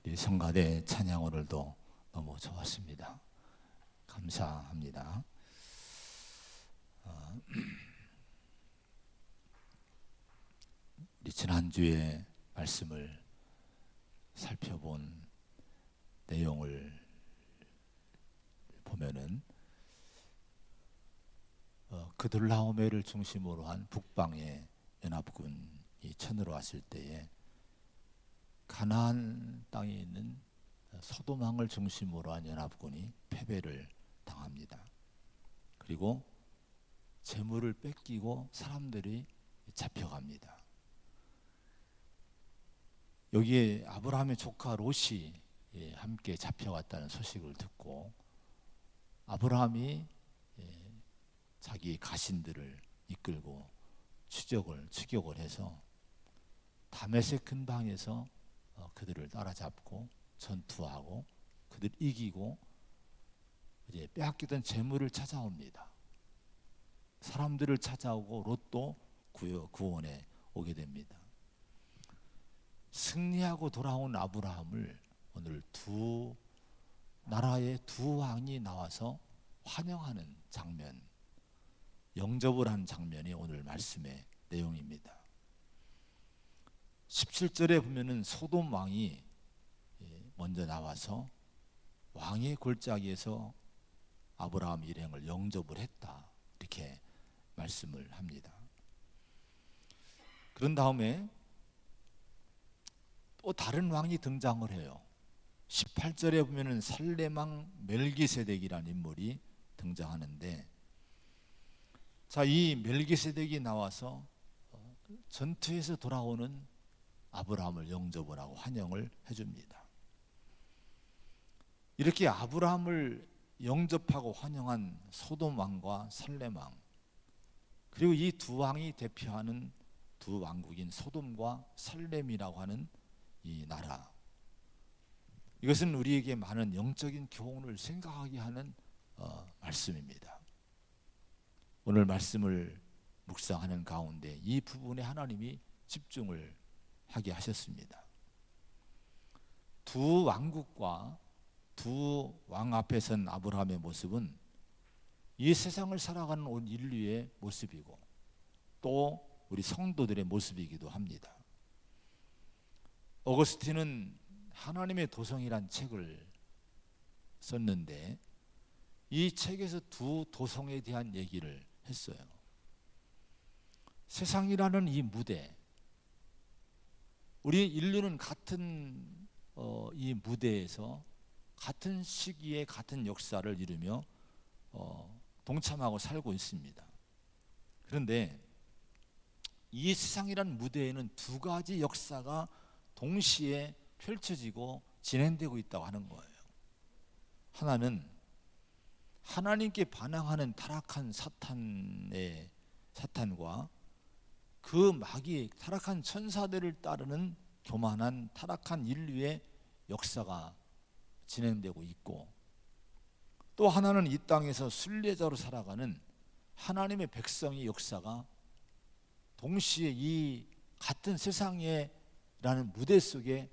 이 성가대 찬양 오늘도 너무 좋았습니다. 감사합니다. 우리 지난주에 말씀을 살펴본 내용을 보면은 그들라오메를 중심으로 한 북방의 연합군이 쳐들어 왔을 때에 가나안 땅에 있는 소돔왕을 중심으로 한 연합군이 패배를 당합니다. 그리고 재물을 뺏기고 사람들이 잡혀갑니다. 여기에 아브라함의 조카 롯이 함께 잡혀갔다는 소식을 듣고 아브라함이 자기 가신들을 이끌고 추격을 해서 다메섹 근방에서 그들을 따라잡고 전투하고 그들 이기고 이제 빼앗기던 재물을 찾아옵니다. 사람들을 찾아오고 롯도 구원에 오게 됩니다. 승리하고 돌아온 아브라함을 오늘 두 나라의 두 왕이 나와서 환영하는 장면, 영접을 하는 장면이 오늘 말씀의 내용입니다. 17절에 보면은 소돔 왕이 먼저 나와서 왕의 골짜기에서 아브라함 일행을 영접을 했다, 이렇게 말씀을 합니다. 그런 다음에 또 다른 왕이 등장을 해요. 18절에 보면은 살렘왕 멜기세덱이라는 인물이 등장하는데, 자, 이 멜기세덱이 나와서 전투에서 돌아오는 아브라함을 영접을 하고 환영을 해줍니다. 이렇게 아브라함을 영접하고 환영한 소돔 왕과 살렘 왕, 그리고 이 두 왕이 대표하는 두 왕국인 소돔과 살렘이라고 하는 이 나라, 이것은 우리에게 많은 영적인 교훈을 생각하게 하는 말씀입니다. 오늘 말씀을 묵상하는 가운데 이 부분에 하나님이 집중을 하게 하셨습니다. 두 왕국과 두 왕 앞에 선 아브라함의 모습은 이 세상을 살아가는 온 인류의 모습이고 또 우리 성도들의 모습이기도 합니다. 어거스틴은 하나님의 도성이란 책을 썼는데 이 책에서 두 도성에 대한 얘기를 했어요. 세상이라는 이 무대, 우리 인류는 같은 이 무대에서 같은 시기에 같은 역사를 이루며 동참하고 살고 있습니다. 그런데 이 세상이란 무대에는 두 가지 역사가 동시에 펼쳐지고 진행되고 있다고 하는 거예요. 하나는 하나님께 반항하는 타락한 사탄과 그 마귀 타락한 천사들을 따르는 교만한 타락한 인류의 역사가 진행되고 있고, 또 하나는 이 땅에서 순례자로 살아가는 하나님의 백성의 역사가 동시에 이 같은 세상에라는 무대 속에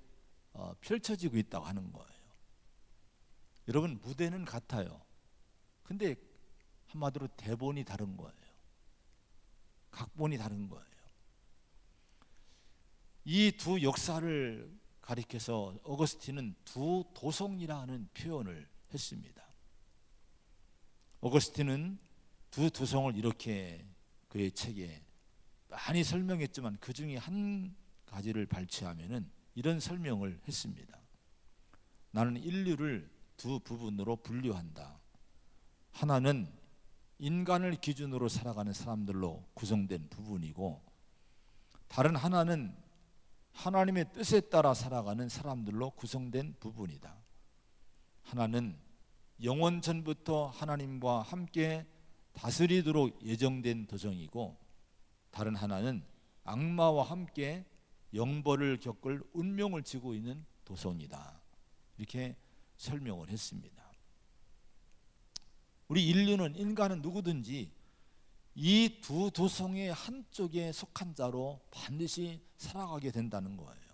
펼쳐지고 있다고 하는 거예요. 여러분, 무대는 같아요. 근데 한마디로 대본이 다른 거예요. 각본이 다른 거예요. 이 두 역사를 가리켜서 어거스틴은 두 도성이라는 표현을 했습니다. 어거스틴은 두 도성을 이렇게 그의 책에 많이 설명했지만 그 중에 한 가지를 발췌하면은 이런 설명을 했습니다. 나는 인류를 두 부분으로 분류한다. 하나는 인간을 기준으로 살아가는 사람들로 구성된 부분이고, 다른 하나는 하나님의 뜻에 따라 살아가는 사람들로 구성된 부분이다. 하나는 영원 전부터 하나님과 함께 다스리도록 예정된 도성이고, 다른 하나는 악마와 함께 영벌을 겪을 운명을 지고 있는 도성이다. 이렇게 설명을 했습니다. 우리 인간은 누구든지 이 두 도성의 한쪽에 속한 자로 반드시 살아가게 된다는 거예요.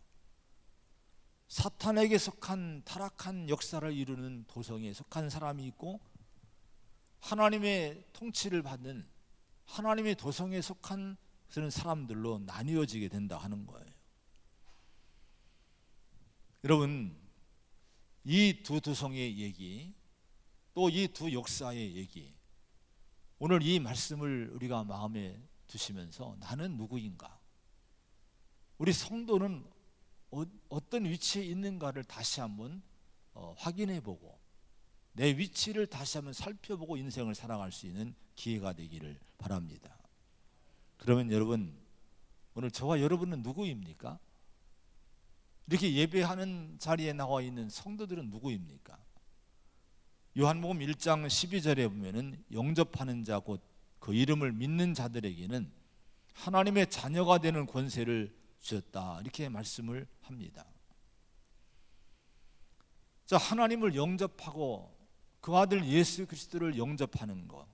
사탄에게 속한 타락한 역사를 이루는 도성에 속한 사람이 있고, 하나님의 통치를 받는 하나님의 도성에 속한 그런 사람들로 나뉘어지게 된다 하는 거예요. 여러분, 이 두 도성의 얘기, 또 이 두 역사의 얘기, 오늘 이 말씀을 우리가 마음에 두시면서 나는 누구인가, 우리 성도는 어떤 위치에 있는가를 다시 한번 확인해 보고 내 위치를 다시 한번 살펴보고 인생을 살아갈 수 있는 기회가 되기를 바랍니다. 그러면 여러분, 오늘 저와 여러분은 누구입니까? 이렇게 예배하는 자리에 나와 있는 성도들은 누구입니까? 요한복음 1장 12절에 보면은 영접하는 자 곧 그 이름을 믿는 자들에게는 하나님의 자녀가 되는 권세를 주셨다, 이렇게 말씀을 합니다. 자, 하나님을 영접하고 그 아들 예수 그리스도를 영접하는 것,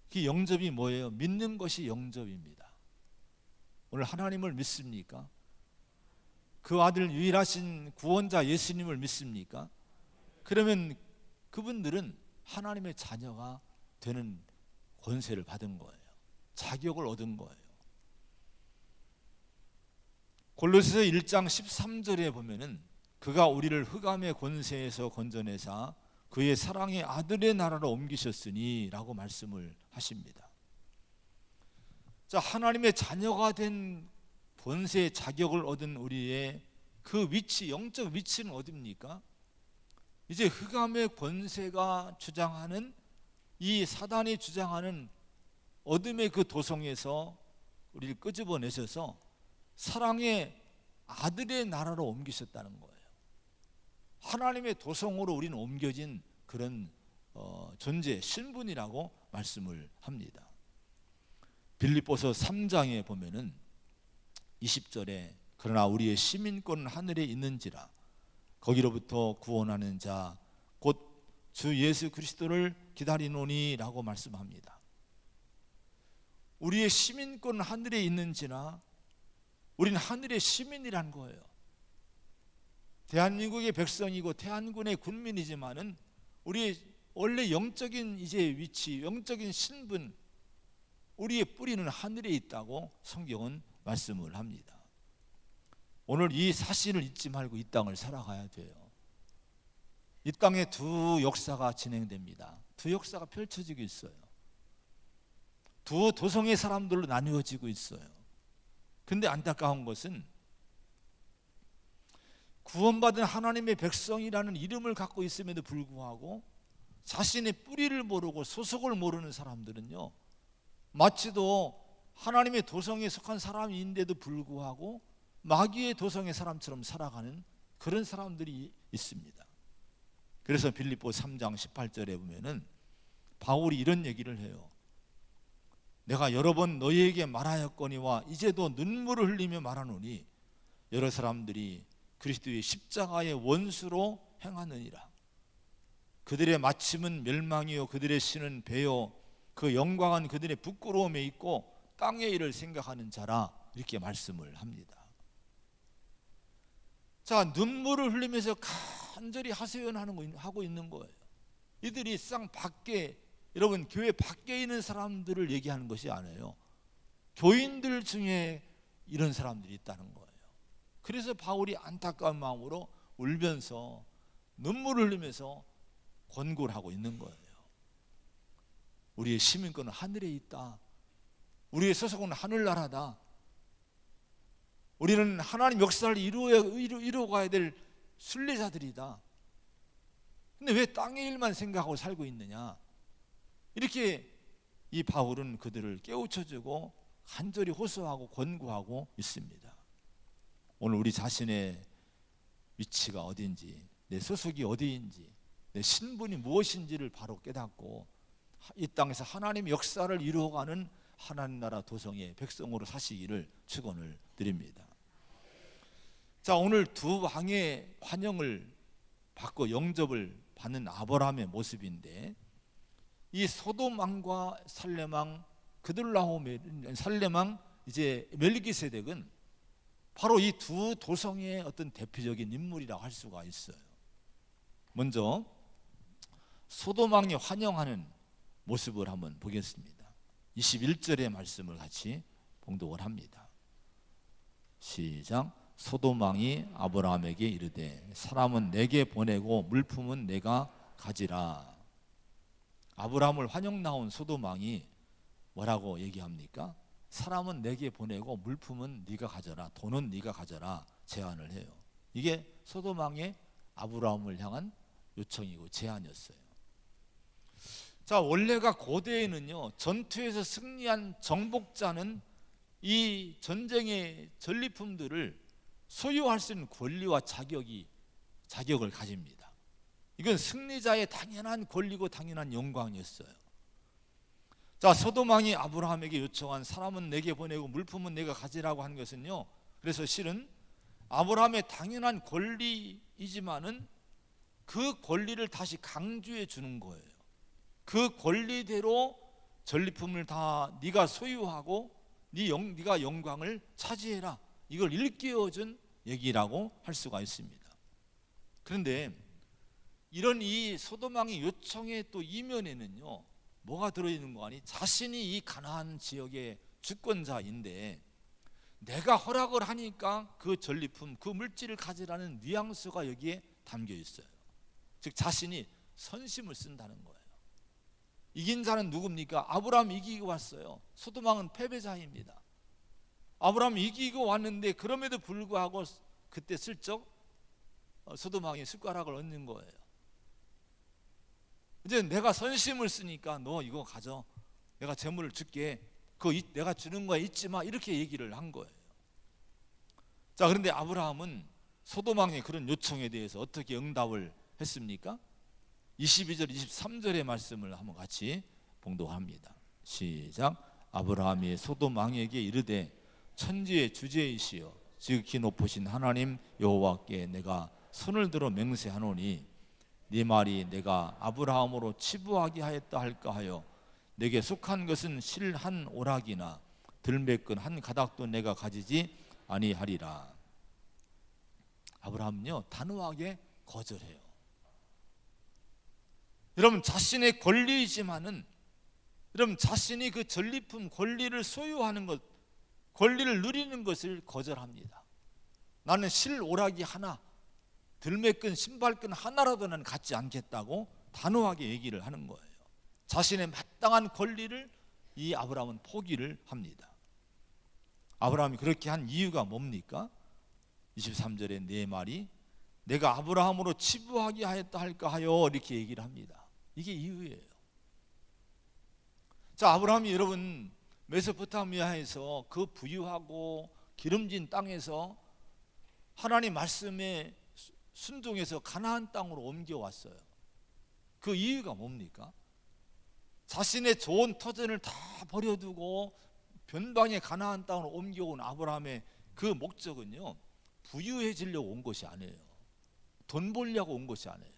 그 영접이 뭐예요? 믿는 것이 영접입니다. 오늘 하나님을 믿습니까? 그 아들 유일하신 구원자 예수님을 믿습니까? 그러면 그분들은 하나님의 자녀가 되는 권세를 받은 거예요. 자격을 얻은 거예요. 골로새서 1장 13절에 보면은 그가 우리를 흑암의 권세에서 건져내사 그의 사랑의 아들의 나라로 옮기셨으니 라고 말씀을 하십니다. 자, 하나님의 자녀가 된 권세의 자격을 얻은 우리의 그 위치, 영적 위치는 어디입니까? 이제 흑암의 권세가 주장하는, 이 사단이 주장하는 어둠의 그 도성에서 우리를 끄집어내셔서 사랑의 아들의 나라로 옮기셨다는 거예요. 하나님의 도성으로 우리는 옮겨진 그런 존재, 신분이라고 말씀을 합니다. 빌립보서 3장에 보면은 20절에 그러나 우리의 시민권은 하늘에 있는지라 거기로부터 구원하는 자 곧 주 예수 그리스도를 기다리노니 라고 말씀합니다. 우리의 시민권은 하늘에 있는지나 우리는 하늘의 시민이란 거예요. 대한민국의 백성이고 태안군의 군민이지만은 우리의 원래 영적인 이제 위치, 영적인 신분, 우리의 뿌리는 하늘에 있다고 성경은 말씀을 합니다. 오늘 이 사실을 잊지 말고 이 땅을 살아가야 돼요. 이 땅에 두 역사가 진행됩니다. 두 역사가 펼쳐지고 있어요. 두 도성의 사람들로 나누어지고 있어요. 근데 안타까운 것은 구원받은 하나님의 백성이라는 이름을 갖고 있음에도 불구하고 자신의 뿌리를 모르고 소속을 모르는 사람들은요, 마치도 하나님의 도성에 속한 사람인데도 불구하고 마귀의 도성의 사람처럼 살아가는 그런 사람들이 있습니다. 그래서 빌립보 3장 18절에 보면은 바울이 이런 얘기를 해요. 내가 여러 번 너희에게 말하였거니와 이제도 눈물을 흘리며 말하노니 여러 사람들이 그리스도의 십자가의 원수로 행하느니라. 그들의 마침은 멸망이요 그들의 신은 배요 그 영광은 그들의 부끄러움에 있고 땅의 일을 생각하는 자라, 이렇게 말씀을 합니다. 자, 눈물을 흘리면서 간절히 하소연하고 있는 거예요. 이들이 쌍 밖에, 여러분 교회 밖에 있는 사람들을 얘기하는 것이 아니에요. 교인들 중에 이런 사람들이 있다는 거예요. 그래서 바울이 안타까운 마음으로 울면서 눈물을 흘리면서 권고를 하고 있는 거예요. 우리의 시민권은 하늘에 있다. 우리의 소속은 하늘나라다. 우리는 하나님 역사를 이루어가야 될 순례자들이다. 근데 왜 땅의 일만 생각하고 살고 있느냐? 이렇게 이 바울은 그들을 깨우쳐주고 간절히 호소하고 권고하고 있습니다. 오늘 우리 자신의 위치가 어디인지, 내 소속이 어디인지, 내 신분이 무엇인지를 바로 깨닫고 이 땅에서 하나님의 역사를 이루어가는 하나님 나라 도성의 백성으로 사시기를 축원을 드립니다. 자, 오늘 두 왕의 환영을 받고 영접을 받는 아브라함의 모습인데, 이 소돔 왕과 살렘 왕, 그들라오멜 살렘 왕 이제 멜기세덱은 바로 이 두 도성의 어떤 대표적인 인물이라고 할 수가 있어요. 먼저 소돔 왕이 환영하는 모습을 한번 보겠습니다. 21절의 말씀을 같이 봉독을 합니다. 시작. 소돔 왕이 아브라함에게 이르되 사람은 내게 보내고 물품은 내가 가지라. 아브라함을 환영 나온 소돔 왕이 뭐라고 얘기합니까? 사람은 내게 보내고 물품은 네가 가져라, 돈은 네가 가져라 제안을 해요. 이게 소돔 왕의 아브라함을 향한 요청이고 제안이었어요. 자, 원래가 고대에는요, 전투에서 승리한 정복자는 이 전쟁의 전리품들을 소유할 수 있는 권리와 자격을 가집니다. 이건 승리자의 당연한 권리고 당연한 영광이었어요. 자, 소돔 왕이 아브라함에게 요청한 사람은 내게 보내고 물품은 내가 가지라고 한 것은요, 그래서 실은 아브라함의 당연한 권리이지만은 그 권리를 다시 강조해 주는 거예요. 그 권리대로 전리품을 다 네가 소유하고 네가 영광을 차지해라, 이걸 일깨워준 얘기라고 할 수가 있습니다. 그런데 이런 이 소돔 왕의 요청의 또 이면에는요, 뭐가 들어있는 거 아니? 자신이 이 가나안 지역의 주권자인데 내가 허락을 하니까 그 전리품, 그 물질을 가지라는 뉘앙스가 여기에 담겨 있어요. 즉 자신이 선심을 쓴다는 거예요. 이긴 자는 누굽니까? 아브라함 이기고 왔어요. 소돔 왕은 패배자입니다. 아브라함 이기고 왔는데 그럼에도 불구하고 그때 슬쩍 소돔 왕이 숟가락을 얹는 거예요. 이제 내가 선심을 쓰니까 너 이거 가져, 내가 재물을 줄게, 그거 내가 주는 거야 잊지 마, 이렇게 얘기를 한 거예요. 자, 그런데 아브라함은 소돔 왕의 그런 요청에 대해서 어떻게 응답을 했습니까? 22절 23절의 말씀을 한번 같이 봉독합니다. 시작. 아브라함이 소돔 왕에게 이르되 천지의 주제이시여 지극히 높으신 하나님 여호와께 내가 손을 들어 맹세하노니 네 말이 내가 아브라함으로 치부하게 하였다 할까 하여 내게 속한 것은 실 한 오락이나 들매끈 한 가닥도 내가 가지지 아니하리라. 아브라함은요, 단호하게 거절해요. 여러분, 자신의 권리이지만은 여러분 자신이 그 전리품 권리를 소유하는 것, 권리를 누리는 것을 거절합니다. 나는 실 오락이 하나, 들매끈 신발끈 하나라도 난 갖지 않겠다고 단호하게 얘기를 하는 거예요. 자신의 마땅한 권리를 이 아브라함은 포기를 합니다. 아브라함이 그렇게 한 이유가 뭡니까? 23절에 네 말이 내가 아브라함으로 치부하게 하였다 할까 하여 이렇게 얘기를 합니다. 이게 이유예요. 자, 아브라함이 여러분 메소포타미아에서 그 부유하고 기름진 땅에서 하나님 말씀에 순종해서 가나안 땅으로 옮겨왔어요. 그 이유가 뭡니까? 자신의 좋은 터전을 다 버려두고 변방의 가나안 땅으로 옮겨온 아브라함의 그 목적은요, 부유해지려고 온 것이 아니에요. 돈 벌려고 온 것이 아니에요.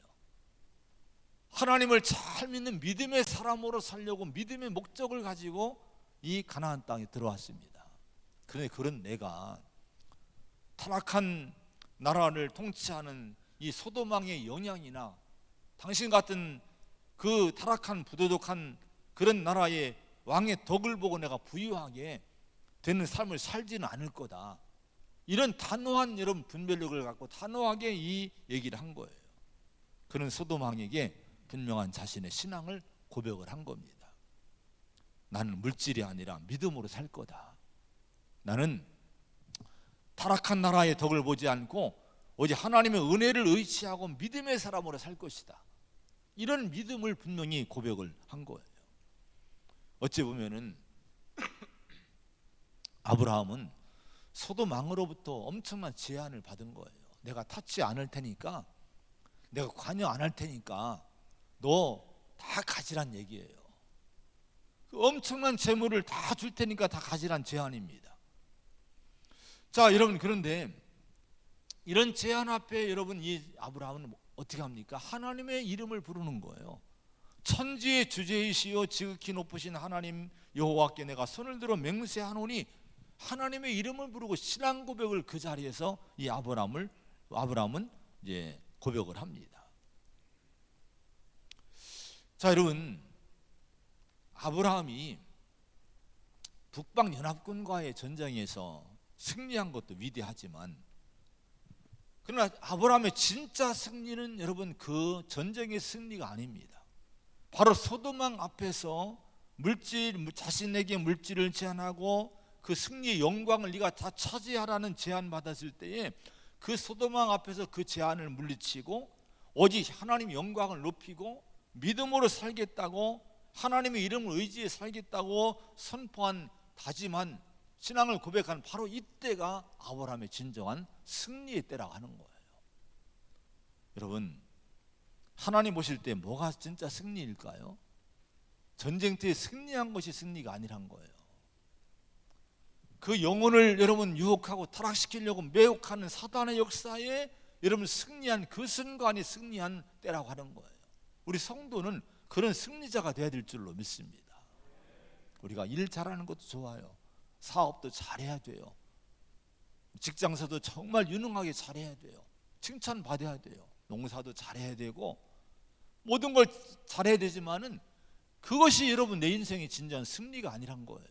하나님을 잘 믿는 믿음의 사람으로 살려고 믿음의 목적을 가지고 이 가나안 땅에 들어왔습니다. 그런데 그런 내가 타락한 나라를 통치하는 이 소돔 왕의 영향이나 당신 같은 그 타락한 부도덕한 그런 나라의 왕의 덕을 보고 내가 부유하게 되는 삶을 살지는 않을 거다, 이런 단호한 여러분 분별력을 갖고 단호하게 이 얘기를 한 거예요. 그는 소돔 왕에게 분명한 자신의 신앙을 고백을 한 겁니다. 나는 물질이 아니라 믿음으로 살 거다. 나는 타락한 나라의 덕을 보지 않고 오직 하나님의 은혜를 의지하고 믿음의 사람으로 살 것이다. 이런 믿음을 분명히 고백을 한 거예요. 어찌 보면은 아브라함은 소돔 왕으로부터 엄청난 제안을 받은 거예요. 내가 타치 않을 테니까, 내가 관여 안 할 테니까 너 다 가지란 얘기예요. 그 엄청난 재물을 다 줄 테니까 다 가지란 제안입니다. 자, 여러분, 그런데 이런 제안 앞에 여러분 이 아브라함은 어떻게 합니까? 하나님의 이름을 부르는 거예요. 천지의 주제이시여 지극히 높으신 하나님 여호와께 내가 손을 들어 맹세하노니, 하나님의 이름을 부르고 신앙 고백을 그 자리에서 이 아브라함은 이제 고백을 합니다. 자, 여러분, 아브라함이 북방 연합군과의 전쟁에서 승리한 것도 위대하지만, 그러나 아브라함의 진짜 승리는 여러분 그 전쟁의 승리가 아닙니다. 바로 소돔왕 앞에서 자신에게 물질을 제한하고 그 승리의 영광을 네가 다 차지하라는 제안 받았을 때에 그 소돔왕 앞에서 그 제안을 물리치고 오직 하나님의 영광을 높이고 믿음으로 살겠다고, 하나님의 이름을 의지해 살겠다고 선포한 다짐한 신앙을 고백한 바로 이때가 아브라함의 진정한 승리의 때라고 하는 거예요. 여러분, 하나님 보실 때 뭐가 진짜 승리일까요? 전쟁터에 승리한 것이 승리가 아니란 거예요. 그 영혼을 여러분 유혹하고 타락시키려고 매혹하는 사단의 역사에 여러분 승리한 그 순간이 승리한 때라고 하는 거예요. 우리 성도는 그런 승리자가 되어야 될 줄로 믿습니다. 우리가 일 잘하는 것도 좋아요. 사업도 잘해야 돼요. 직장에서도 정말 유능하게 잘해야 돼요. 칭찬받아야 돼요. 농사도 잘해야 되고 모든 걸 잘해야 되지만은 그것이 여러분 내 인생의 진정한 승리가 아니란 거예요.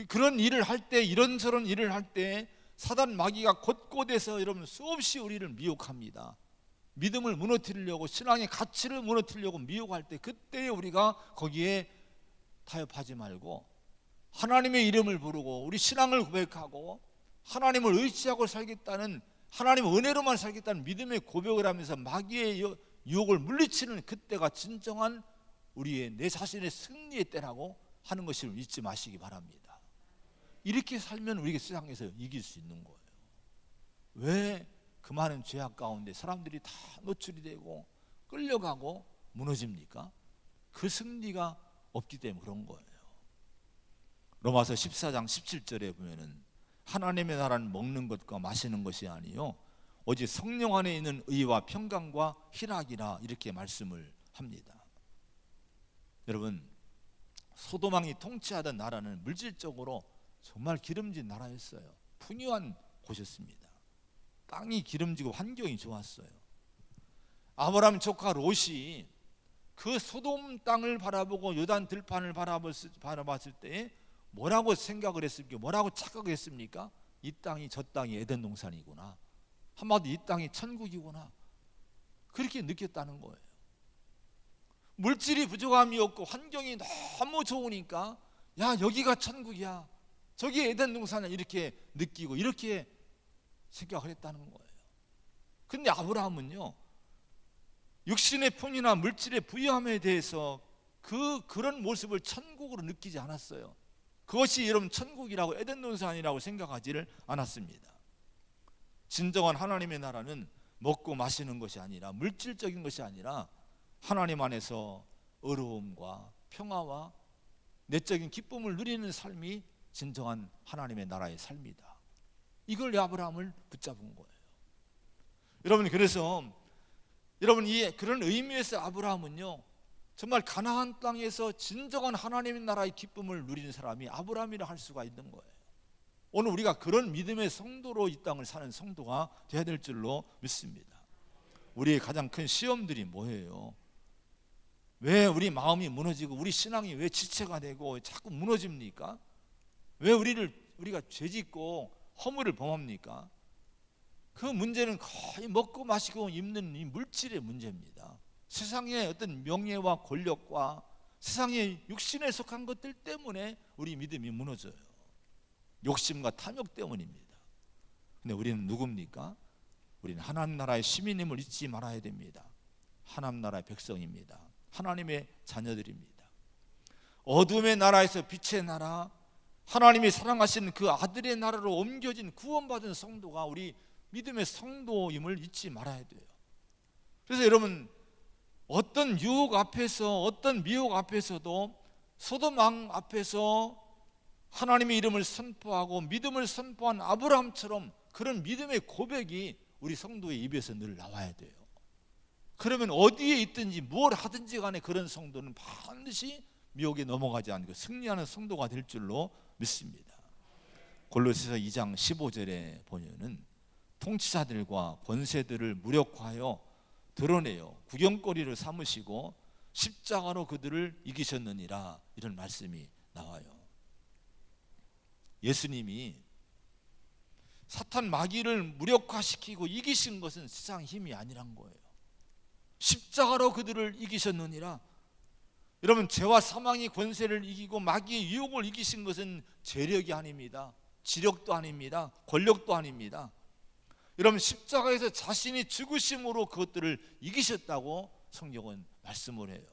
그런 일을 할 때, 이런저런 일을 할 때 사단 마귀가 곳곳에서 여러분 수없이 우리를 미혹합니다. 믿음을 무너뜨리려고, 신앙의 가치를 무너뜨리려고 미혹할 때, 그때 우리가 거기에 타협하지 말고 하나님의 이름을 부르고 우리 신앙을 고백하고 하나님을 의지하고 살겠다는, 하나님의 은혜로만 살겠다는 믿음의 고백을 하면서 마귀의 유혹을 물리치는 그때가 진정한 우리의 내 자신의 승리의 때라고 하는 것을 잊지 마시기 바랍니다. 이렇게 살면 우리가 세상에서 이길 수 있는 거예요. 왜 그 많은 죄악 가운데 사람들이 다 노출이 되고 끌려가고 무너집니까? 그 승리가 없기 때문에 그런 거예요. 로마서 14장 17절에 보면은 하나님의 나라는 먹는 것과 마시는 것이 아니요 오직 성령 안에 있는 의와 평강과 희락이라, 이렇게 말씀을 합니다. 여러분, 소돔왕이 통치하던 나라는 물질적으로 정말 기름진 나라였어요. 풍요한 곳이었습니다. 땅이 기름지고 환경이 좋았어요. 아브라함 조카 롯이 그 소돔 땅을 바라보고 요단 들판을 바라봤을 때 뭐라고 생각을 했습니까? 뭐라고 착각했습니까? 이 땅이, 저 땅이 에덴 동산이구나, 한마디로 이 땅이 천국이구나, 그렇게 느꼈다는 거예요. 물질이 부족함이 없고 환경이 너무 좋으니까 야, 여기가 천국이야, 저기 에덴 동산이야, 이렇게 느끼고 이렇게 생각을 했다는 거예요. 근데 아브라함은요, 육신의 풍요나 물질의 부유함에 대해서 그런 모습을 천국으로 느끼지 않았어요. 그것이 여러분 천국이라고, 에덴 동산이라고 생각하지를 않았습니다. 진정한 하나님의 나라는 먹고 마시는 것이 아니라, 물질적인 것이 아니라 하나님 안에서 의로움과 평화와 내적인 기쁨을 누리는 삶이 진정한 하나님의 나라의 삶이다. 이걸 아브라함을 붙잡은 거예요. 여러분, 그래서 여러분 그런 의미에서 아브라함은요 정말 가나안 땅에서 진정한 하나님의 나라의 기쁨을 누리는 사람이 아브라함이라 할 수가 있는 거예요. 오늘 우리가 그런 믿음의 성도로 이 땅을 사는 성도가 되어야 될 줄로 믿습니다. 우리의 가장 큰 시험들이 뭐예요? 왜 우리 마음이 무너지고 우리 신앙이 왜 지체가 되고 자꾸 무너집니까? 왜 우리가 죄짓고 허물을 범합니까? 그 문제는 거의 먹고 마시고 입는 이 물질의 문제입니다. 세상의 어떤 명예와 권력과 세상의 육신에 속한 것들 때문에 우리 믿음이 무너져요. 욕심과 탐욕 때문입니다. 근데 우리는 누굽니까? 우리는 하나님 나라의 시민임을 잊지 말아야 됩니다. 하나님 나라의 백성입니다. 하나님의 자녀들입니다. 어둠의 나라에서 빛의 나라, 하나님이 사랑하시는 그 아들의 나라로 옮겨진 구원받은 성도가 우리 믿음의 성도임을 잊지 말아야 돼요. 그래서 여러분, 어떤 유혹 앞에서, 어떤 미혹 앞에서도 소돔 왕 앞에서 하나님의 이름을 선포하고 믿음을 선포한 아브라함처럼 그런 믿음의 고백이 우리 성도의 입에서 늘 나와야 돼요. 그러면 어디에 있든지 뭘 하든지 간에 그런 성도는 반드시 미혹에 넘어가지 않고 승리하는 성도가 될 줄로 믿습니다. 골로새서 2장 15절에 보면은 통치자들과 권세들을 무력화하여 드러내어 구경거리를 삼으시고 십자가로 그들을 이기셨느니라, 이런 말씀이 나와요. 예수님이 사탄 마귀를 무력화시키고 이기신 것은 세상 힘이 아니란 거예요. 십자가로 그들을 이기셨느니라. 여러분, 죄와 사망의 권세를 이기고 마귀의 유혹을 이기신 것은 재력이 아닙니다. 지력도 아닙니다. 권력도 아닙니다. 여러분, 십자가에서 자신이 죽으심으로 그것들을 이기셨다고 성경은 말씀을 해요.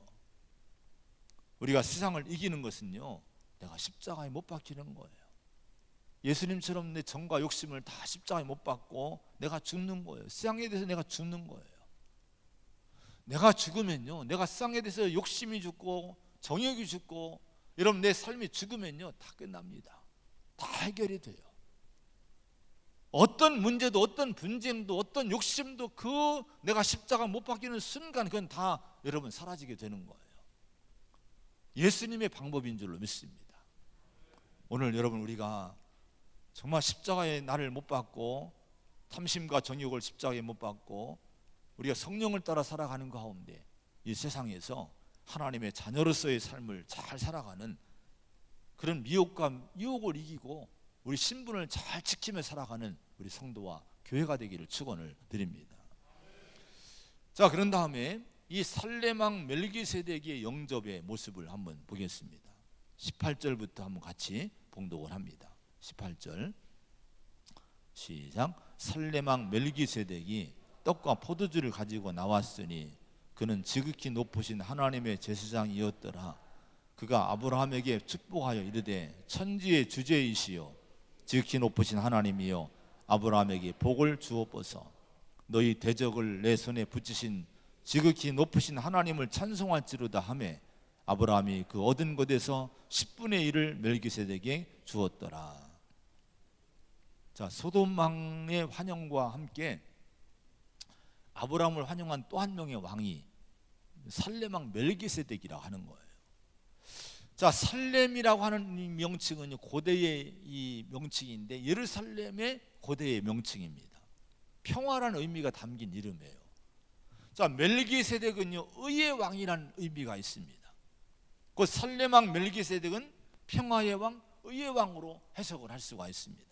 우리가 세상을 이기는 것은요, 내가 십자가에 못 박히는 거예요. 예수님처럼 내 정과 욕심을 다 십자가에 못 박고 내가 죽는 거예요. 세상에 대해서 내가 죽는 거예요. 내가 죽으면요, 내가 세상에 대해서 욕심이 죽고 정욕이 죽고, 여러분 내 삶이 죽으면요 다 끝납니다. 다 해결이 돼요. 어떤 문제도 어떤 분쟁도 어떤 욕심도 그 내가 십자가 못 박히는 순간 그건 다 여러분 사라지게 되는 거예요. 예수님의 방법인 줄로 믿습니다. 오늘 여러분, 우리가 정말 십자가에 나를 못 박고 탐심과 정욕을 십자가에 못 박고 우리가 성령을 따라 살아가는 가운데 이 세상에서 하나님의 자녀로서의 삶을 잘 살아가는 그런 미혹과 유혹을 이기고 우리 신분을 잘 지키며 살아가는 우리 성도와 교회가 되기를 축원을 드립니다. 자, 그런 다음에 이 살레망 멜기세덱의 영접의 모습을 한번 보겠습니다. 18절부터 한번 같이 봉독을 합니다. 18절 시작. 살레망 멜기세덱이 떡과 포도주를 가지고 나왔으니 그는 지극히 높으신 하나님의 제사장이었더라. 그가 아브라함에게 축복하여 이르되 천지의 주제이시여 지극히 높으신 하나님이여 아브라함에게 복을 주옵소서. 너희 대적을 내 손에 붙이신 지극히 높으신 하나님을 찬송할지로다 하매 아브라함이 그 얻은 것에서 10분의 1을 멜기세덱에게 주었더라. 자, 소돔 왕의 환영과 함께 아브라함을 환영한 또 한 명의 왕이 살렘왕 멜기세덱이라고 하는 거예요. 자, 살렘이라고 하는 이 명칭은 고대의 이 명칭인데 예루살렘의 고대의 명칭입니다. 평화라는 의미가 담긴 이름이에요. 자, 멜기세덱은요 의의 왕이라는 의미가 있습니다. 그 살렘왕 멜기세덱은 평화의 왕, 의의 왕으로 해석을 할 수가 있습니다.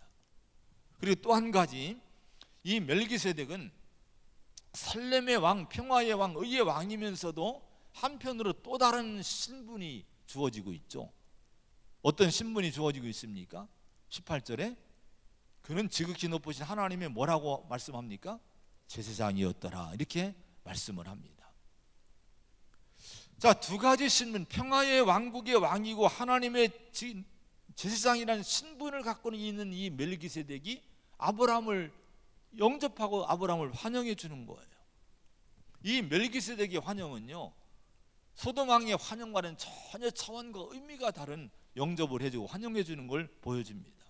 그리고 또 한 가지, 이 멜기세덱은 살렘의 왕, 평화의 왕, 의의 왕이면서도 한편으로 또 다른 신분이 주어지고 있죠. 어떤 신분이 주어지고 있습니까? 18절에 그는 지극히 높으신 하나님의 뭐라고 말씀합니까? 제사장이었더라, 이렇게 말씀을 합니다. 자, 두 가지 신분, 평화의 왕국의 왕이고 하나님의 제사장이라는 신분을 갖고 있는 이 멜기세덱이 아브라함을 영접하고 아브라함을 환영해 주는 거예요. 이 멜기세덱의 환영은요 소돔 왕의 환영과는 전혀 차원과 의미가 다른 영접을 해주고 환영해 주는 걸 보여줍니다.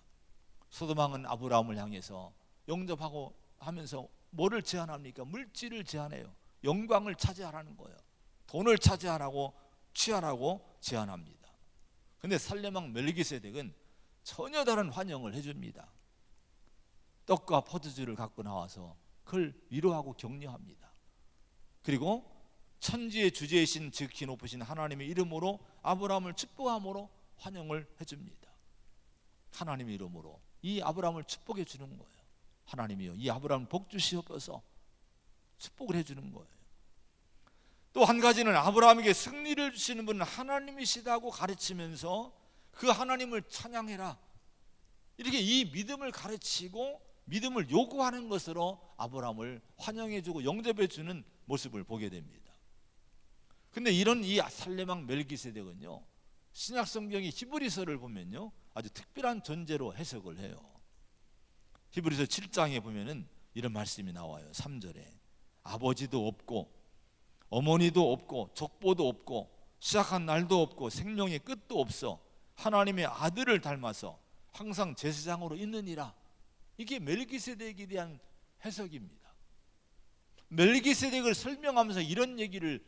소돔 왕은 아브라함을 향해서 영접하고 하면서 뭐를 제안합니까? 물질을 제안해요. 영광을 차지하라는 거예요. 돈을 차지하라고, 취하라고 제안합니다. 근데 살렘왕 멜기세덱은 전혀 다른 환영을 해줍니다. 떡과 포도주를 갖고 나와서 그를 위로하고 격려합니다. 그리고 천지의 주제이신 지극히 높으신 하나님의 이름으로 아브라함을 축복함으로 환영을 해줍니다. 하나님의 이름으로 이 아브라함을 축복해 주는 거예요. 하나님이요, 이 아브라함을 복 주시옵소서 축복을 해주는 거예요. 또 한 가지는 아브라함에게 승리를 주시는 분은 하나님이시다고 가르치면서 그 하나님을 찬양해라, 이렇게 이 믿음을 가르치고 믿음을 요구하는 것으로 아브라함을 환영해주고 영접해주는 모습을 보게 됩니다. 근데 이런 이 살렘왕 멜기세덱은요 신약 성경의 히브리서를 보면요 아주 특별한 존재로 해석을 해요. 히브리서 7장에 보면은 이런 말씀이 나와요. 3절에 아버지도 없고 어머니도 없고 족보도 없고 시작한 날도 없고 생명의 끝도 없어 하나님의 아들을 닮아서 항상 제사장으로 있느니라. 이게 멜기세덱에 대한 해석입니다. 멜기세덱을 설명하면서 이런 얘기를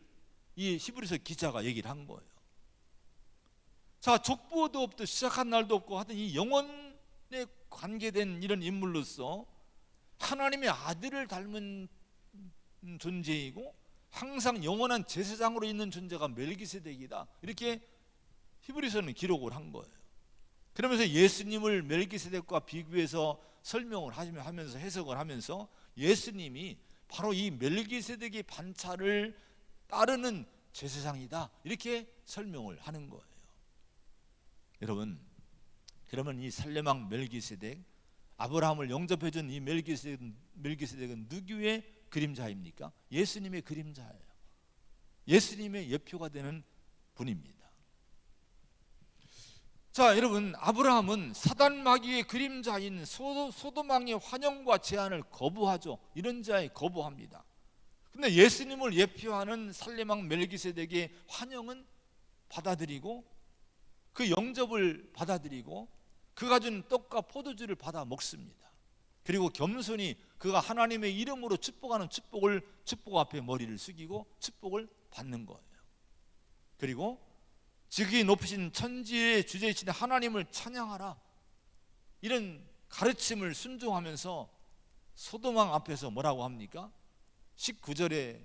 이 히브리서 기자가 얘기를 한 거예요. 자, 족보도 없고 시작한 날도 없고 하여튼 이 영원 관계된 이런 인물로서 하나님의 아들을 닮은 존재이고 항상 영원한 제사장으로 있는 존재가 멜기세덱이다, 이렇게 히브리서는 기록을 한 거예요. 그러면서 예수님을 멜기세덱과 비교해서 설명을 하면서 해석을 하면서 예수님이 바로 이 멜기세덱의 반차를 따르는 제사장이다, 이렇게 설명을 하는 거예요. 여러분, 그러면 이 살레망 멜기세덱, 아브라함을 영접해준 이 멜기세덱은 누구의 그림자입니까? 예수님의 그림자예요. 예수님의 예표가 되는 분입니다. 자, 여러분, 아브라함은 사단 마귀의 그림자인 소돔왕의 환영과 제안을 거부하죠. 이런 자에 거부합니다. 근데 예수님을 예표하는 살레망 멜기세덱의 환영은 받아들이고 그 영접을 받아들이고 그가 준 떡과 포도주를 받아 먹습니다. 그리고 겸손히 그가 하나님의 이름으로 축복하는 축복 앞에 머리를 숙이고 축복을 받는 거예요. 그리고 지극히 높으신 천지의 주제이신 하나님을 찬양하라, 이런 가르침을 순종하면서 소돔왕 앞에서 뭐라고 합니까? 19절에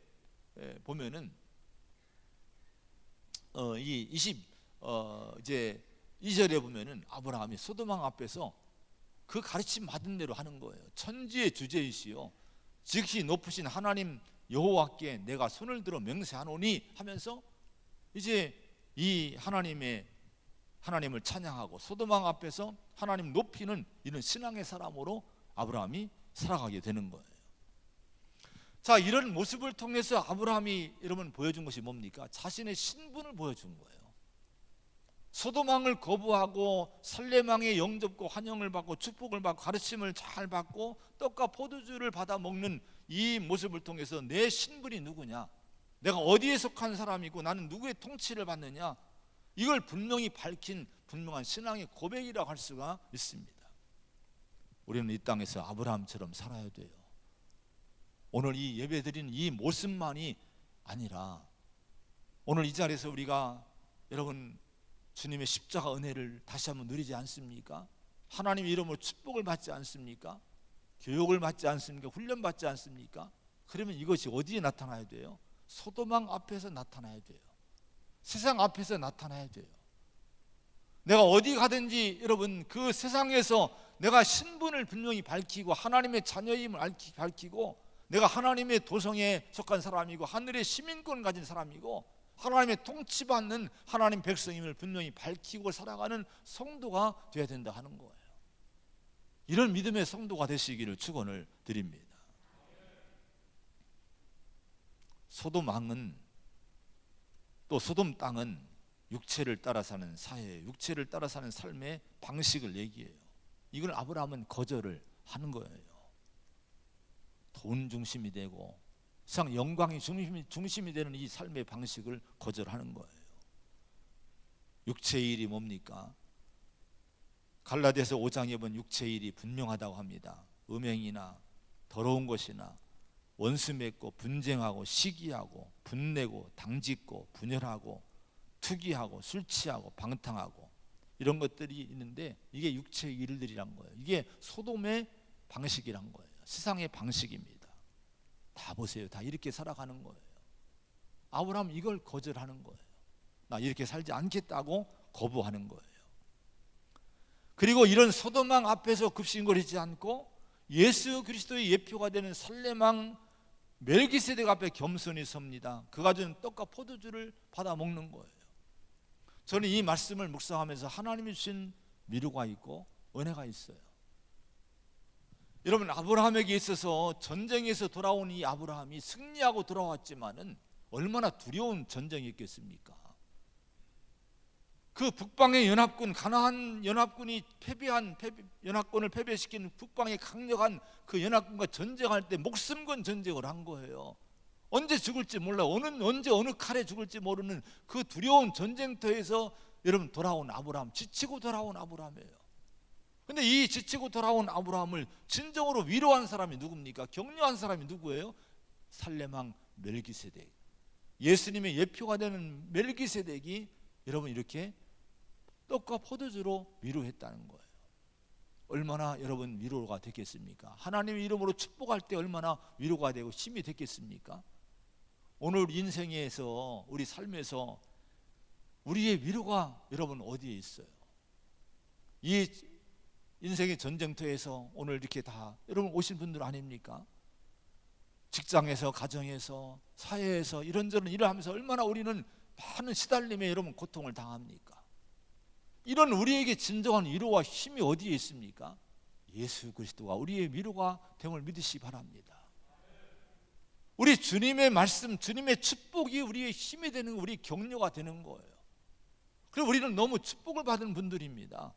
보면은 이제 2절에 보면은 아브라함이 소돔왕 앞에서 그 가르침 받은 대로 하는 거예요. 천지의 주제이시요 지극히 높으신 하나님 여호와께 내가 손을 들어 맹세하노니 하면서 이제 이 하나님을 찬양하고 소돔왕 앞에서 하나님 높이는 이런 신앙의 사람으로 아브라함이 살아가게 되는 거예요. 자, 이런 모습을 통해서 아브라함이 여러분 보여준 것이 뭡니까? 자신의 신분을 보여준 거예요. 소돔왕을 거부하고 살레망의 영접과 환영을 받고 축복을 받고 가르침을 잘 받고 떡과 포도주를 받아 먹는 이 모습을 통해서 내 신분이 누구냐, 내가 어디에 속한 사람이고 나는 누구의 통치를 받느냐, 이걸 분명히 밝힌 분명한 신앙의 고백이라고 할 수가 있습니다. 우리는 이 땅에서 아브라함처럼 살아야 돼요. 오늘 이 예배드리는 이 모습만이 아니라 오늘 이 자리에서 우리가 여러분 주님의 십자가 은혜를 다시 한번 누리지 않습니까? 하나님 이름으로 축복을 받지 않습니까? 교육을 받지 않습니까? 훈련 받지 않습니까? 그러면 이것이 어디에 나타나야 돼요? 소돔왕 앞에서 나타나야 돼요. 세상 앞에서 나타나야 돼요. 내가 어디 가든지 여러분 그 세상에서 내가 신분을 분명히 밝히고 하나님의 자녀임을 밝히고 내가 하나님의 도성에 속한 사람이고 하늘의 시민권을 가진 사람이고 하나님의 통치받는 하나님 백성임을 분명히 밝히고 살아가는 성도가 되어야 된다 하는 거예요. 이런 믿음의 성도가 되시기를 축원을 드립니다. 소돔 왕은 또 소돔 땅은 육체를 따라 사는 사회, 육체를 따라 사는 삶의 방식을 얘기해요. 이걸 아브라함은 거절을 하는 거예요. 돈 중심이 되고 세상 영광이 중심이 되는 이 삶의 방식을 거절하는 거예요. 육체의 일이 뭡니까? 갈라디아서 5장에 보면 육체의 일이 분명하다고 합니다. 음행이나 더러운 것이나 원수 맺고 분쟁하고 시기하고 분내고 당짓고 분열하고 투기하고 술 취하고 방탕하고 이런 것들이 있는데 이게 육체의 일들이란 거예요. 이게 소돔의 방식이란 거예요. 세상의 방식입니다. 다 보세요. 다 이렇게 살아가는 거예요. 아브라함 이걸 거절하는 거예요. 나 이렇게 살지 않겠다고 거부하는 거예요. 그리고 이런 소돔왕 앞에서 급신거리지 않고 예수 그리스도의 예표가 되는 살레망 멜기세덱 앞에 겸손히 섭니다. 그가 준 떡과 포도주를 받아 먹는 거예요. 저는 이 말씀을 묵상하면서 하나님이 주신 미루가 있고 은혜가 있어요. 여러분, 아브라함에게 있어서 전쟁에서 돌아온 이 아브라함이 승리하고 돌아왔지만은 얼마나 두려운 전쟁이었겠습니까? 그 북방의 연합군, 가나안 연합군이 연합군을 패배시킨 북방의 강력한 그 연합군과 전쟁할 때 목숨 건 전쟁을 한 거예요. 언제 죽을지 몰라, 언제 어느 칼에 죽을지 모르는 그 두려운 전쟁터에서 여러분 돌아온 아브라함, 지치고 돌아온 아브라함이에요. 근데 이 지치고 돌아온 아브라함을 진정으로 위로한 사람이 누굽니까? 격려한 사람이 누구예요? 살레망 멜기세덱, 예수님의 예표가 되는 멜기세덱이 여러분 이렇게 떡과 포도주로 위로했다는 거예요. 얼마나 여러분 위로가 됐겠습니까? 하나님의 이름으로 축복할 때 얼마나 위로가 되고 힘이 됐겠습니까? 오늘 인생에서, 우리 삶에서 우리의 위로가 여러분 어디에 있어요? 이 인생의 전쟁터에서 오늘 이렇게 다 여러분 오신 분들 아닙니까? 직장에서, 가정에서, 사회에서 이런저런 일을 하면서 얼마나 우리는 많은 시달림에 여러분 고통을 당합니까? 이런 우리에게 진정한 위로와 힘이 어디에 있습니까? 예수 그리스도가 우리의 위로가 됨을 믿으시기 바랍니다. 우리 주님의 말씀, 주님의 축복이 우리의 힘이 되는, 우리 격려가 되는 거예요. 그리고 우리는 너무 축복을 받은 분들입니다.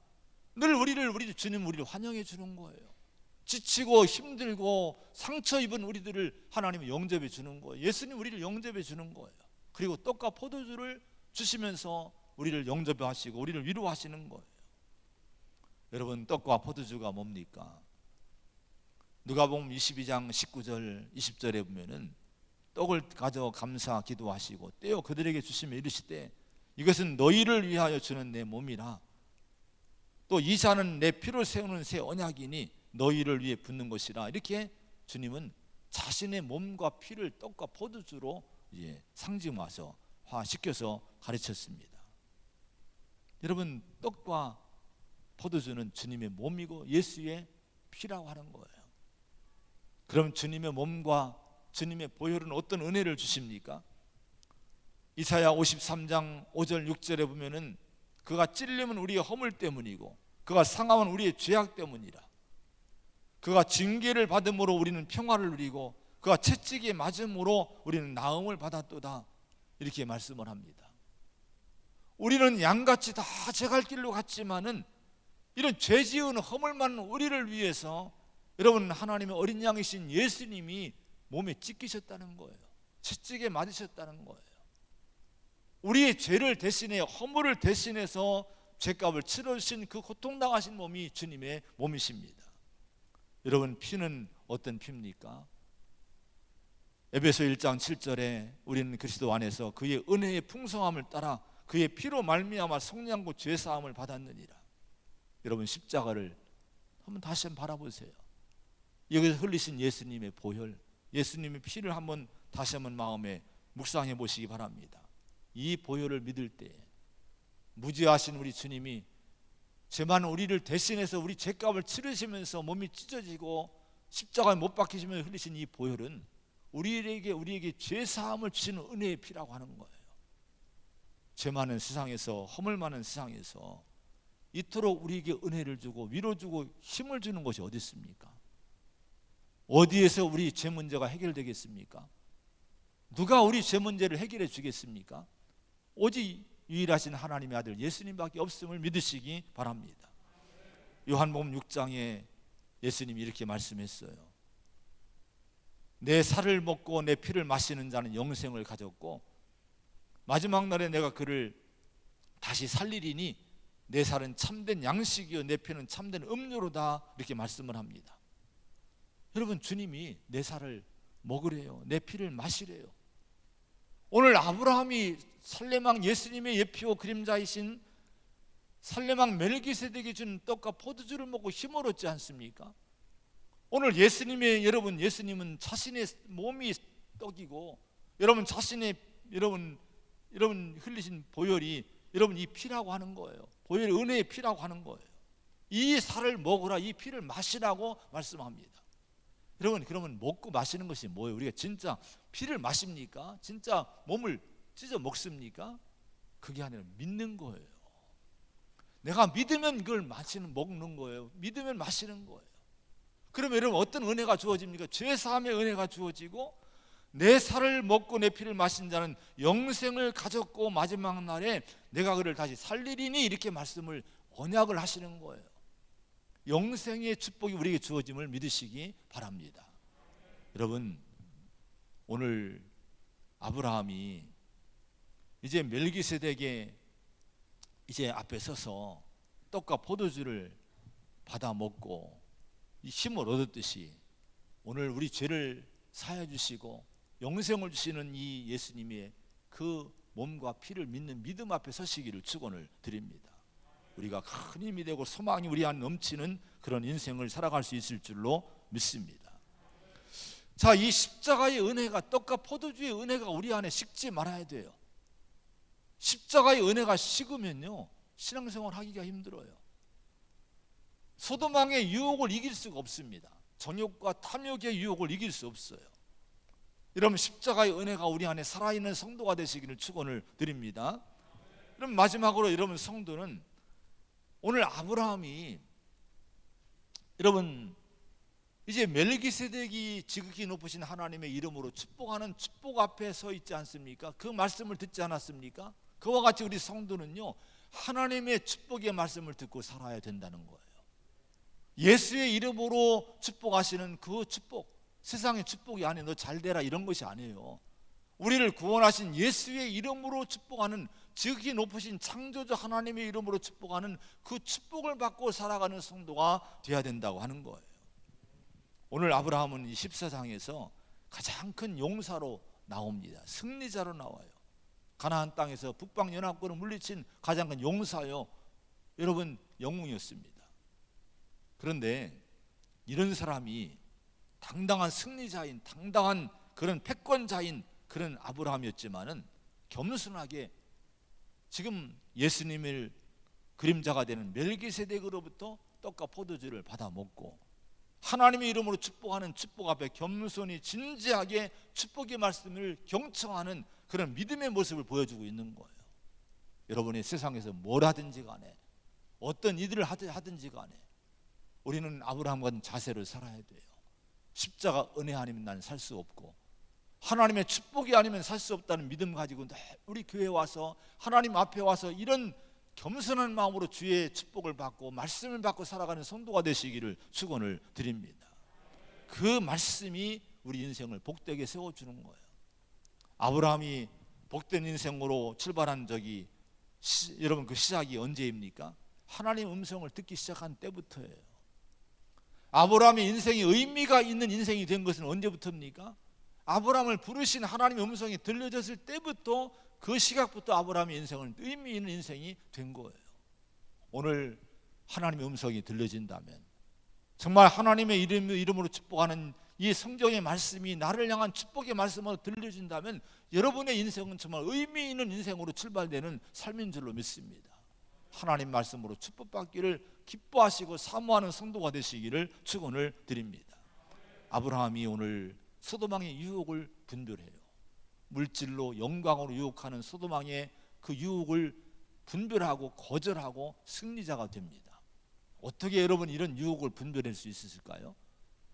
늘 우리 주님 우리를 환영해 주는 거예요. 지치고 힘들고 상처 입은 우리들을 하나님이 영접해 주는 거예요. 예수님 우리를 영접해 주는 거예요. 그리고 떡과 포도주를 주시면서 우리를 영접하시고 우리를 위로하시는 거예요. 여러분, 떡과 포도주가 뭡니까? 누가복음 22장 19절 20절에 보면은 떡을 가져 감사 기도하시고 떼어 그들에게 주시며 이르시되 이것은 너희를 위하여 주는 내 몸이라. 또 이 잔은 내 피를 세우는 새 언약이니 너희를 위해 붓는 것이라. 이렇게 주님은 자신의 몸과 피를 떡과 포도주로 상징화해서 시켜서 가르쳤습니다. 여러분, 떡과 포도주는 주님의 몸이고 예수의 피라고 하는 거예요. 그럼 주님의 몸과 주님의 보혈은 어떤 은혜를 주십니까? 이사야 53장 5절 6절에 보면은 그가 찔림은 우리의 허물 때문이고 그가 상함은 우리의 죄악 때문이라. 그가 징계를 받음으로 우리는 평화를 누리고 그가 채찍에 맞음으로 우리는 나음을 받았도다. 이렇게 말씀을 합니다. 우리는 양같이 다 제 갈 길로 갔지만은 이런 죄 지은 허물 많은 우리를 위해서 여러분 하나님의 어린 양이신 예수님이 몸에 찢기셨다는 거예요. 채찍에 맞으셨다는 거예요. 우리의 죄를 대신해, 허물을 대신해서 죄값을 치르신 그 고통당하신 몸이 주님의 몸이십니다. 여러분, 피는 어떤 피입니까? 에베소 1장 7절에 우리는 그리스도 안에서 그의 은혜의 풍성함을 따라 그의 피로 말미암아 속량고 죄사함을 받았느니라. 여러분, 십자가를 한번 다시 한번 바라보세요. 여기서 흘리신 예수님의 보혈, 예수님의 피를 한번 다시 한번 마음에 묵상해 보시기 바랍니다. 이 보혈을 믿을 때 무죄하신 우리 주님이 죄 많은 우리를 대신해서 우리 죄값을 치르시면서 몸이 찢어지고 십자가에 못 박히시면서 흘리신 이 보혈은 우리에게 죄 사함을 주시는 은혜의 피라고 하는 거예요. 죄 많은 세상에서, 허물 많은 세상에서 이토록 우리에게 은혜를 주고 위로 주고 힘을 주는 것이 어디 있습니까? 어디에서 우리 죄 문제가 해결되겠습니까? 누가 우리 죄 문제를 해결해 주겠습니까? 오직 유일하신 하나님의 아들 예수님밖에 없음을 믿으시기 바랍니다. 요한복음 6장에 예수님이 이렇게 말씀했어요. 내 살을 먹고 내 피를 마시는 자는 영생을 가졌고 마지막 날에 내가 그를 다시 살리리니 내 살은 참된 양식이요 내 피는 참된 음료로다. 이렇게 말씀을 합니다. 여러분, 주님이 내 살을 먹으래요. 내 피를 마시래요. 오늘 아브라함이 살레망 예수님의 예표 그림자이신 살레망 멜기세덱이 준 떡과 포도주를 먹고 힘을 얻지 않습니까? 오늘 여러분 예수님은 자신의 몸이 떡이고 여러분 자신의 여러분 흘리신 보혈이 여러분 이 피라고 하는 거예요. 보혈의 은혜의 피라고 하는 거예요. 이 살을 먹으라, 이 피를 마시라고 말씀합니다. 여러분, 그러면 먹고 마시는 것이 뭐예요? 우리가 진짜 피를 마십니까? 진짜 몸을 찢어 먹습니까? 그게 아니라 믿는 거예요. 내가 믿으면 이걸 먹는 거예요. 믿으면 마시는 거예요. 그러면 여러분 어떤 은혜가 주어집니까? 죄사함의 은혜가 주어지고 내 살을 먹고 내 피를 마신 자는 영생을 가졌고 마지막 날에 내가 그를 다시 살리리니 이렇게 말씀을 언약을 하시는 거예요. 영생의 축복이 우리에게 주어짐을 믿으시기 바랍니다. 여러분, 오늘 아브라함이 이제 멜기세덱의 이제 앞에 서서 떡과 포도주를 받아 먹고 이 힘을 얻었듯이 오늘 우리 죄를 사해 주시고 영생을 주시는 이 예수님의 그 몸과 피를 믿는 믿음 앞에 서시기를 축원을 드립니다. 우리가 큰 힘이 되고 소망이 우리 안 넘치는 그런 인생을 살아갈 수 있을 줄로 믿습니다. 자, 이 십자가의 은혜가, 떡과 포도주의 은혜가 우리 안에 식지 말아야 돼요. 십자가의 은혜가 식으면요, 신앙생활 하기가 힘들어요. 소돔왕의 유혹을 이길 수가 없습니다. 정욕과 탐욕의 유혹을 이길 수 없어요. 여러분, 십자가의 은혜가 우리 안에 살아있는 성도가 되시기를 축원을 드립니다. 그럼 마지막으로 여러분, 성도는 오늘 아브라함이, 여러분, 이제 멜기세덱이 지극히 높으신 하나님의 이름으로 축복하는 축복 앞에 서 있지 않습니까? 그 말씀을 듣지 않았습니까? 그와 같이 우리 성도는요, 하나님의 축복의 말씀을 듣고 살아야 된다는 거예요. 예수의 이름으로 축복하시는 그 축복, 세상의 축복이 아니에요. 너 잘되라 이런 것이 아니에요. 우리를 구원하신 예수의 이름으로 축복하는, 지극히 높으신 창조주 하나님의 이름으로 축복하는 그 축복을 받고 살아가는 성도가 되어야 된다고 하는 거예요. 오늘 아브라함은 이 14장에서 가장 큰 용사로 나옵니다. 승리자로 나와요. 가나안 땅에서 북방 연합군을 물리친 가장 큰 용사요, 여러분, 영웅이었습니다. 그런데 이런 사람이 당당한 승리자인, 당당한 그런 패권자인 그런 아브라함이었지만은 겸손하게 지금 예수님을 그림자가 되는 멜기세덱으로부터 떡과 포도주를 받아 먹고 하나님의 이름으로 축복하는 축복 앞에 겸손히 진지하게 축복의 말씀을 경청하는 그런 믿음의 모습을 보여주고 있는 거예요. 여러분이 세상에서 뭘 하든지 간에, 어떤 일을 하든지 간에 우리는 아브라함 같은 자세로 살아야 돼요. 십자가 은혜 아니면 난 살 수 없고, 하나님의 축복이 아니면 살 수 없다는 믿음 가지고 우리 교회에 와서, 하나님 앞에 와서 이런 겸손한 마음으로 주의 축복을 받고 말씀을 받고 살아가는 성도가 되시기를 축원을 드립니다. 그 말씀이 우리 인생을 복되게 세워주는 거예요. 아브라함이 복된 인생으로 출발한 적이 여러분, 그 시작이 언제입니까? 하나님 음성을 듣기 시작한 때부터예요. 아브라함의 인생이 의미가 있는 인생이 된 것은 언제부터입니까? 아브라함을 부르신 하나님의 음성이 들려졌을 때부터, 그 시각부터 아브라함의 인생은 의미 있는 인생이 된 거예요. 오늘 하나님의 음성이 들려진다면, 정말 하나님의 이름으로 축복하는 이 성경의 말씀이 나를 향한 축복의 말씀으로 들려진다면 여러분의 인생은 정말 의미 있는 인생으로 출발되는 삶인 줄로 믿습니다. 하나님 말씀으로 축복받기를 기뻐하시고 사모하는 성도가 되시기를 축원을 드립니다. 아브라함이 오늘 소돔왕의 유혹을 분별해요. 물질로, 영광으로 유혹하는 소돔왕의 그 유혹을 분별하고 거절하고 승리자가 됩니다. 어떻게 여러분 이런 유혹을 분별할 수 있었을까요?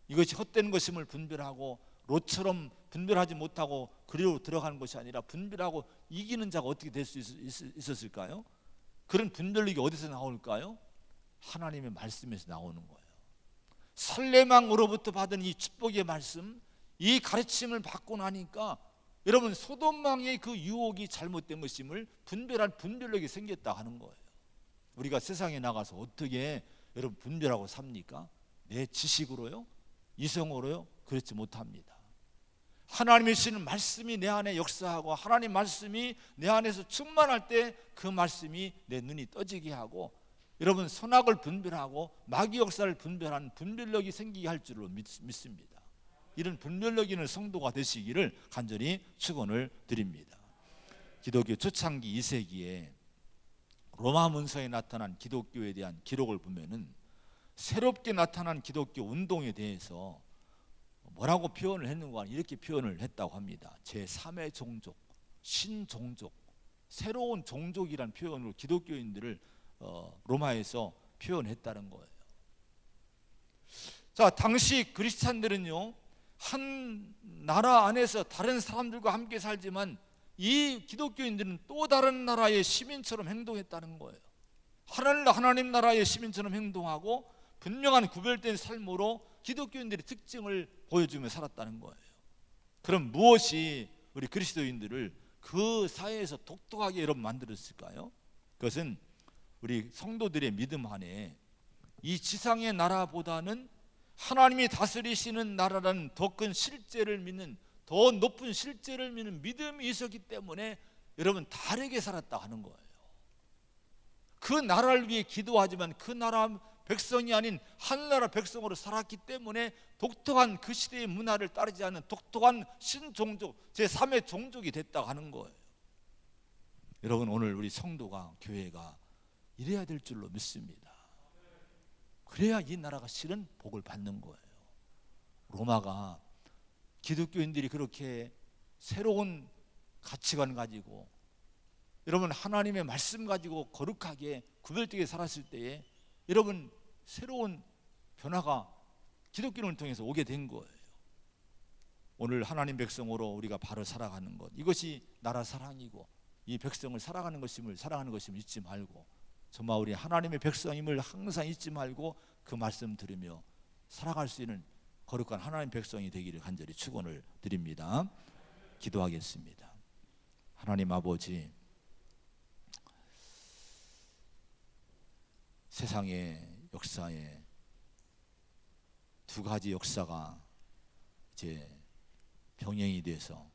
이것이 헛된 것임을 분별하고, 롯처럼 분별하지 못하고 그리로 들어가는 것이 아니라 분별하고 이기는 자가 어떻게 될 수 있었을까요? 그런 분별력이 어디서 나올까요? 하나님의 말씀에서 나오는 거예요. 설레망으로부터 받은 이 축복의 말씀, 이 가르침을 받고 나니까 여러분, 소돔왕의 그 유혹이 잘못된 것임을 분별할 분별력이 생겼다 하는 거예요. 우리가 세상에 나가서 어떻게 여러분 분별하고 삽니까? 내 지식으로요? 이성으로요? 그렇지 못합니다. 하나님의 주시는 말씀이 내 안에 역사하고, 하나님 말씀이 내 안에서 충만할 때 그 말씀이 내 눈이 떠지게 하고, 여러분 선악을 분별하고 마귀 역사를 분별하는 분별력이 생기게 할 줄로 믿습니다. 이런 분별력 있는 성도가 되시기를 간절히 축원을 드립니다. 기독교 초창기 2세기에 로마 문서에 나타난 기독교에 대한 기록을 보면은 새롭게 나타난 기독교 운동에 대해서 뭐라고 표현을 했는가, 이렇게 표현을 했다고 합니다. 제3의 종족, 신종족, 새로운 종족이란 표현으로 기독교인들을 로마에서 표현했다는 거예요. 자, 당시 크리스찬들은요, 한 나라 안에서 다른 사람들과 함께 살지만 이 기독교인들은 또 다른 나라의 시민처럼 행동했다는 거예요. 하나님 나라의 시민처럼 행동하고 분명한 구별된 삶으로 기독교인들의 특징을 보여주며 살았다는 거예요. 그럼 무엇이 우리 그리스도인들을 그 사회에서 독특하게 여러분 만들었을까요? 그것은 우리 성도들의 믿음 안에 이 지상의 나라보다는 하나님이 다스리시는 나라라는 더 큰 실제를 믿는, 더 높은 실제를 믿는 믿음이 있었기 때문에 여러분 다르게 살았다 하는 거예요. 그 나라를 위해 기도하지만 그 나라 백성이 아닌 하늘나라 백성으로 살았기 때문에 독특한 그 시대의 문화를 따르지 않는 독특한 신종족, 제3의 종족이 됐다고 하는 거예요. 여러분, 오늘 우리 성도가, 교회가 이래야 될 줄로 믿습니다. 그래야 이 나라가 실은 복을 받는 거예요. 로마가 기독교인들이 그렇게 새로운 가치관 가지고, 여러분 하나님의 말씀 가지고 거룩하게 구별되게 살았을 때에 여러분 새로운 변화가 기독교를 통해서 오게 된 거예요. 오늘 하나님 백성으로 우리가 바로 살아가는 것, 이것이 나라 사랑이고 이 백성을 사랑하는 것임을 잊지 말고, 정말 우리 하나님의 백성임을 항상 잊지 말고 그 말씀 들으며 살아갈 수 있는 거룩한 하나님 백성이 되기를 간절히 축원을 드립니다. 기도하겠습니다. 하나님 아버지, 세상의 역사에 두 가지 역사가 이제 병행이 돼서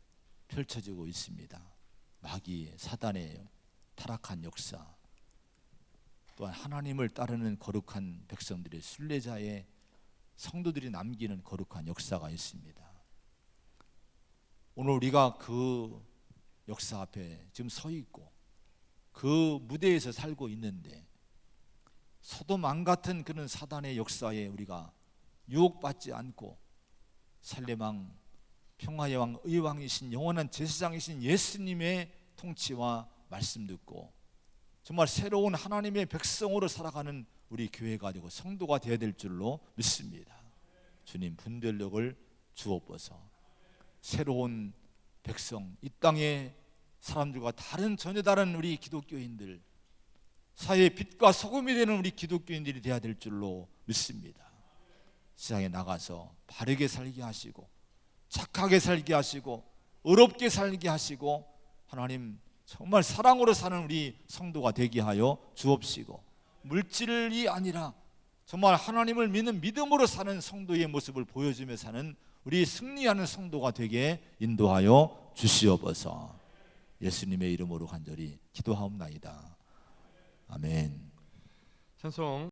펼쳐지고 있습니다. 마귀 사단의 타락한 역사, 또한 하나님을 따르는 거룩한 백성들의 순례자의 성도들이 남기는 거룩한 역사가 있습니다. 오늘 우리가 그 역사 앞에 지금 서 있고 그 무대에서 살고 있는데, 소돔 왕 같은 그런 사단의 역사에 우리가 유혹받지 않고 살렘 왕, 평화의 왕, 의왕이신 영원한 제사장이신 예수님의 통치와 말씀 듣고 정말 새로운 하나님의 백성으로 살아가는 우리 교회가 되고 성도가 되어야 될 줄로 믿습니다. 주님, 분별력을 주옵소서. 새로운 백성, 이 땅의 사람들과 전혀 다른 우리 기독교인들, 사회의 빛과 소금이 되는 우리 기독교인들이 되어야 될 줄로 믿습니다. 세상에 나가서 바르게 살게 하시고 착하게 살게 하시고 의롭게 살게 하시고, 하나님 정말 사랑으로 사는 우리 성도가 되게 하여 주옵시고, 물질이 아니라 정말 하나님을 믿는 믿음으로 사는 성도의 모습을 보여주며 사는 우리 승리하는 성도가 되게 인도하여 주시옵소서. 예수님의 이름으로 간절히 기도하옵나이다. 아멘. 찬송